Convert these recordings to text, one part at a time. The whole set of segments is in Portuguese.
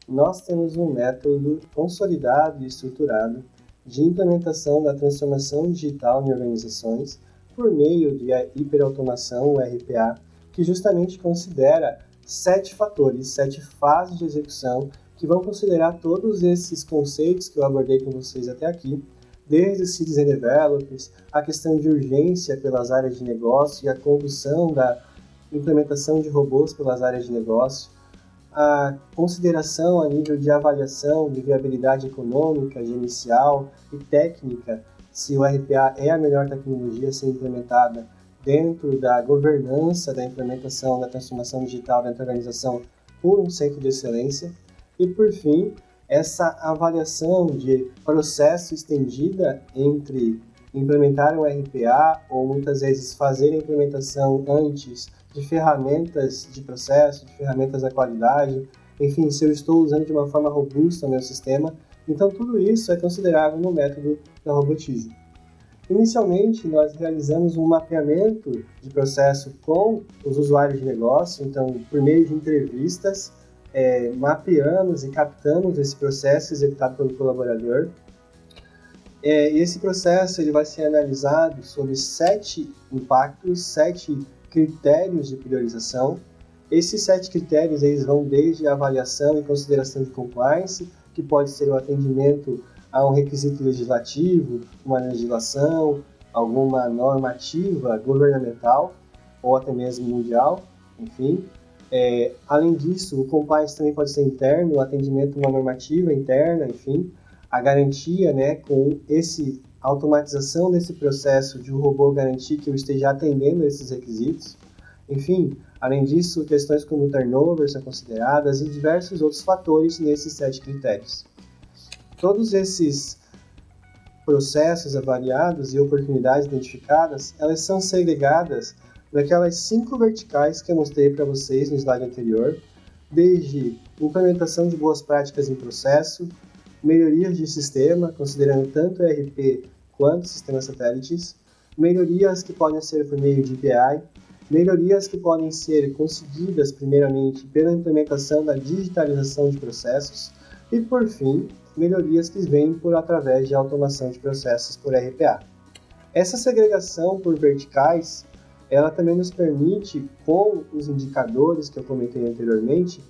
nós temos um método consolidado e estruturado de implementação da transformação digital em organizações por meio de hiperautomação, o RPA, que justamente considera 7 fatores, 7 fases de execução que vão considerar todos esses conceitos que eu abordei com vocês até aqui, desde os Citizen Developers, a questão de urgência pelas áreas de negócio e a condução da implementação de robôs pelas áreas de negócio, a consideração a nível de avaliação de viabilidade econômica, gerencial e técnica, se o RPA é a melhor tecnologia a ser implementada dentro da governança da implementação da transformação digital dentro da organização por um centro de excelência. E, por fim, essa avaliação de processo estendida entre implementar um RPA ou muitas vezes fazer a implementação antes de ferramentas de processo, de ferramentas da qualidade, enfim, se eu estou usando de uma forma robusta o meu sistema. Então, tudo isso é considerável no método da robotize. Inicialmente, nós realizamos um mapeamento de processo com os usuários de negócio, então, por meio de entrevistas, mapeamos e captamos esse processo executado pelo colaborador. Esse processo ele vai ser analisado sobre 7 impactos, 7 critérios de priorização. Esses 7 critérios eles vão desde a avaliação e consideração de compliance, que pode ser o atendimento a um requisito legislativo, uma legislação, alguma normativa governamental ou até mesmo mundial, enfim. Além disso, o compliance também pode ser interno, o atendimento a uma normativa interna, enfim, a garantia, com a automatização desse processo de um robô garantir que eu esteja atendendo a esses requisitos. Enfim, além disso, questões como turnover são consideradas e diversos outros fatores nesses 7 critérios. Todos esses processos avaliados e oportunidades identificadas, elas são segregadas naquelas 5 verticais que eu mostrei para vocês no slide anterior, desde implementação de boas práticas em processo, melhorias de sistema, considerando tanto ERP quanto sistemas satélites, melhorias que podem ser por meio de API, melhorias que podem ser conseguidas primeiramente pela implementação da digitalização de processos e, por fim, melhorias que vêm através de automação de processos por RPA. Essa segregação por verticais, ela também nos permite, com os indicadores que eu comentei anteriormente,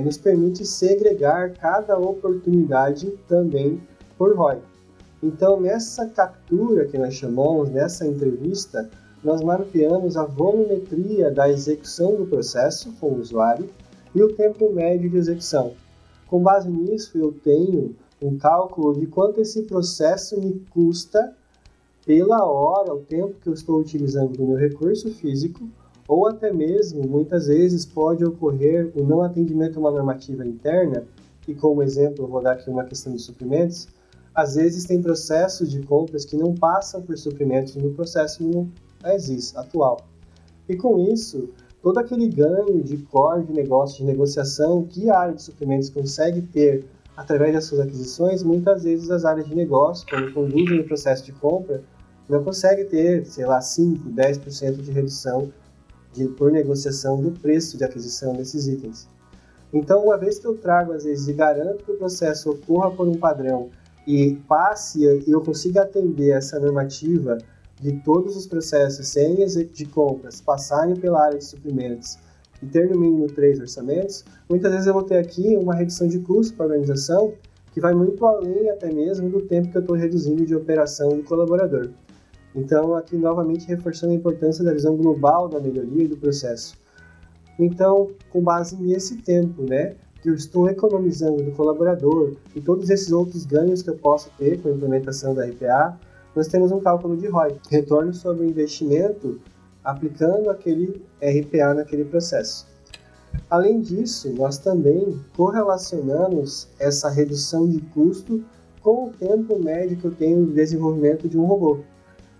nos permite segregar cada oportunidade também por ROI. Então, nessa captura que nós chamamos, nessa entrevista, nós mapeamos a volumetria da execução do processo com o usuário e o tempo médio de execução. Com base nisso, eu tenho um cálculo de quanto esse processo me custa pela hora, o tempo que eu estou utilizando do meu recurso físico, ou até mesmo, muitas vezes, pode ocorrer o não atendimento a uma normativa interna, e como exemplo, eu vou dar aqui uma questão de suprimentos. Às vezes tem processos de compras que não passam por suprimentos no processo no ASIS atual. E com isso, todo aquele ganho de core de negócio, de negociação que a área de suprimentos consegue ter através das suas aquisições, muitas vezes as áreas de negócio, quando conduzem o processo de compra, não conseguem ter, 5, 10% de redução por negociação do preço de aquisição desses itens. Então, uma vez que eu trago, às vezes, e garanto que o processo ocorra por um padrão e passe e eu consiga atender essa normativa de todos os processos sem de compras passarem pela área de suprimentos e ter no mínimo 3 orçamentos, muitas vezes eu vou ter aqui uma redução de custo para a organização que vai muito além até mesmo do tempo que eu estou reduzindo de operação do colaborador. Então, aqui novamente reforçando a importância da visão global da melhoria e do processo. Então, com base nesse tempo, que eu estou economizando do colaborador e todos esses outros ganhos que eu posso ter com a implementação da RPA, nós temos um cálculo de ROI, retorno sobre o investimento, aplicando aquele RPA naquele processo. Além disso, nós também correlacionamos essa redução de custo com o tempo médio que eu tenho de desenvolvimento de um robô.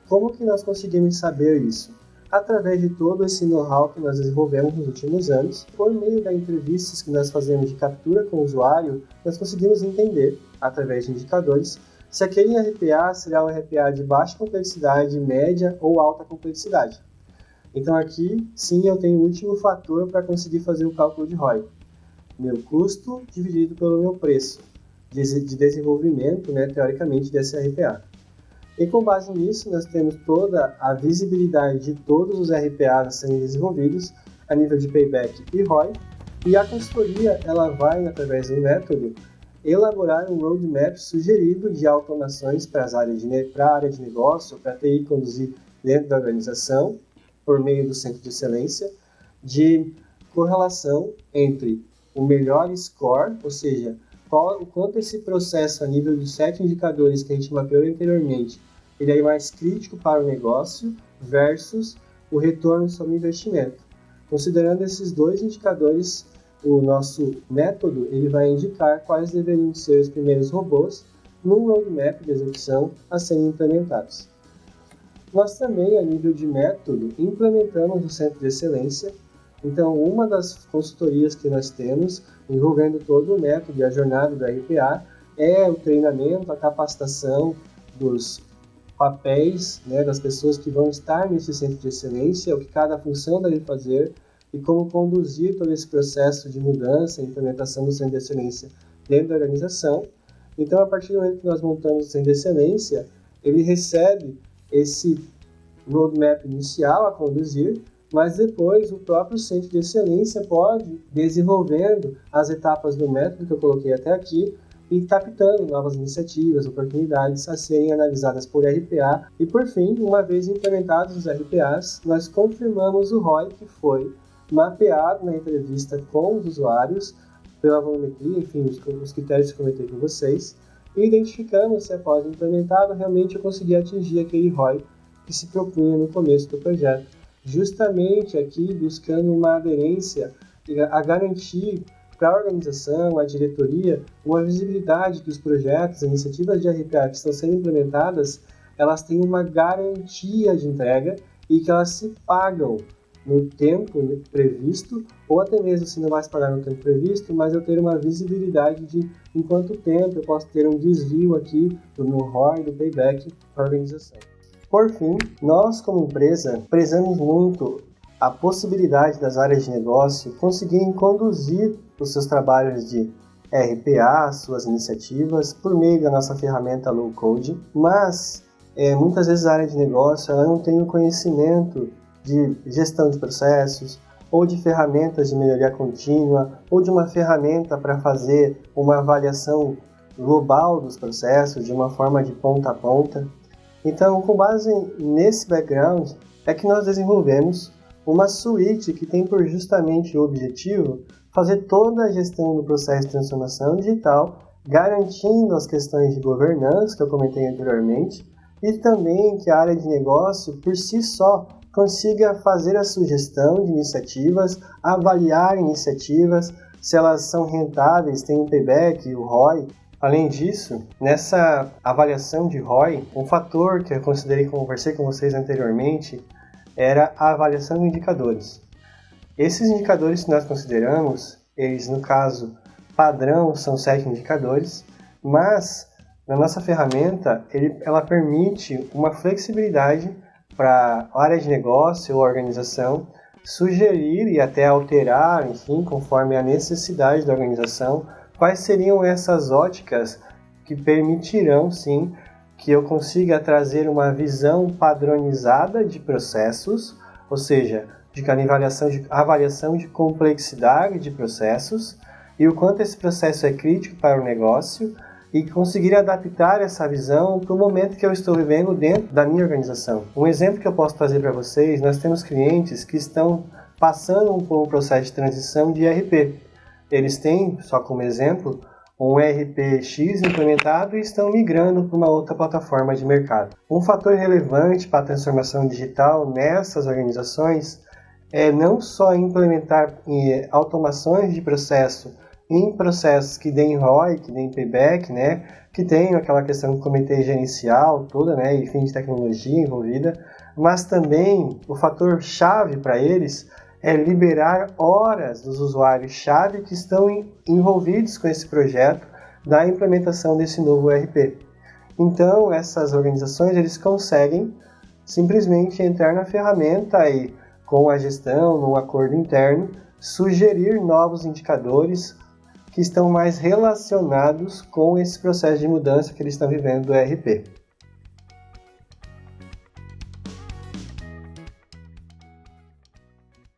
Como que nós conseguimos saber isso? Através de todo esse know-how que nós desenvolvemos nos últimos anos, por meio das entrevistas que nós fazemos de captura com o usuário, nós conseguimos entender, através de indicadores, se aquele RPA será um RPA de baixa complexidade, média ou alta complexidade. Então aqui, sim, eu tenho o último fator para conseguir fazer o cálculo de ROI. meu custo dividido pelo meu preço de desenvolvimento, né, teoricamente, desse RPA. E com base nisso, nós temos toda a visibilidade de todos os RPAs a serem desenvolvidos a nível de payback e ROI, e a consultoria ela vai, através do método, elaborar um roadmap sugerido de automações para a área de negócio, para TI conduzir dentro da organização, por meio do Centro de Excelência, de correlação entre o melhor score, ou seja, o quanto esse processo a nível de 7 indicadores que a gente mapeou anteriormente, ele é mais crítico para o negócio versus o retorno sobre o investimento. Considerando esses dois indicadores, o nosso método ele vai indicar quais deveriam ser os primeiros robôs num roadmap de execução a serem implementados. Nós também, a nível de método, implementamos o Centro de Excelência. Então, uma das consultorias que nós temos, envolvendo todo o método e a jornada do RPA, é o treinamento, a capacitação dos papéis, né, das pessoas que vão estar nesse Centro de Excelência, o que cada função deve fazer e como conduzir todo esse processo de mudança e implementação do Centro de Excelência dentro da organização. Então, a partir do momento que nós montamos o Centro de Excelência, ele recebe esse roadmap inicial a conduzir, mas depois o próprio Centro de Excelência pode, desenvolvendo as etapas do método que eu coloquei até aqui, e captando novas iniciativas, oportunidades a serem analisadas por RPA. E por fim, uma vez implementados os RPAs, nós confirmamos o ROI que foi mapeado na entrevista com os usuários, pela volumetria, enfim, os critérios que eu comentei com vocês, e identificando se após implementado, realmente eu consegui atingir aquele ROI que se propunha no começo do projeto. Justamente aqui buscando uma aderência a garantir para a organização, a diretoria, uma visibilidade que os projetos, as iniciativas de RPA que estão sendo implementadas, elas têm uma garantia de entrega e que elas se pagam no tempo previsto, ou até mesmo se não vai se pagar no tempo previsto, mas eu ter uma visibilidade de em quanto tempo eu posso ter um desvio aqui no ROI, do payback para a organização. Por fim, nós como empresa prezamos muito a possibilidade das áreas de negócio conseguirem conduzir os seus trabalhos de RPA, suas iniciativas, por meio da nossa ferramenta Low Code, mas muitas vezes a área de negócio ela não tem o conhecimento de gestão de processos, ou de ferramentas de melhoria contínua, ou de uma ferramenta para fazer uma avaliação global dos processos de uma forma de ponta a ponta. Então, com base nesse background, é que nós desenvolvemos uma suíte que tem por justamente o objetivo fazer toda a gestão do processo de transformação digital, garantindo as questões de governança que eu comentei anteriormente, e também que a área de negócio, por si só, consiga fazer a sugestão de iniciativas, avaliar iniciativas, se elas são rentáveis, têm um payback, o ROI. Além disso, nessa avaliação de ROI, um fator que eu conversei com vocês anteriormente, era a avaliação de indicadores. Esses indicadores que nós consideramos, eles no caso padrão são 7 indicadores, mas na nossa ferramenta ela permite uma flexibilidade para a área de negócio ou organização sugerir e até alterar, enfim, conforme a necessidade da organização, quais seriam essas óticas que permitirão, sim, que eu consiga trazer uma visão padronizada de processos, ou seja, de avaliação de complexidade de processos e o quanto esse processo é crítico para o negócio e conseguir adaptar essa visão para o momento que eu estou vivendo dentro da minha organização. Um exemplo que eu posso trazer para vocês, nós temos clientes que estão passando por um processo de transição de ERP. Eles têm, só como exemplo, um ERP X implementado e estão migrando para uma outra plataforma de mercado. Um fator relevante para a transformação digital nessas organizações é não só implementar automações de processo em processos que deem ROI, que deem payback, né, que tenham aquela questão que comentei gerencial toda, né, e fim de tecnologia envolvida, mas também o fator chave para eles é liberar horas dos usuários-chave que estão envolvidos com esse projeto da implementação desse novo ERP. Então, essas organizações eles conseguem simplesmente entrar na ferramenta e, com a gestão, num acordo interno, sugerir novos indicadores que estão mais relacionados com esse processo de mudança que eles estão vivendo do ERP.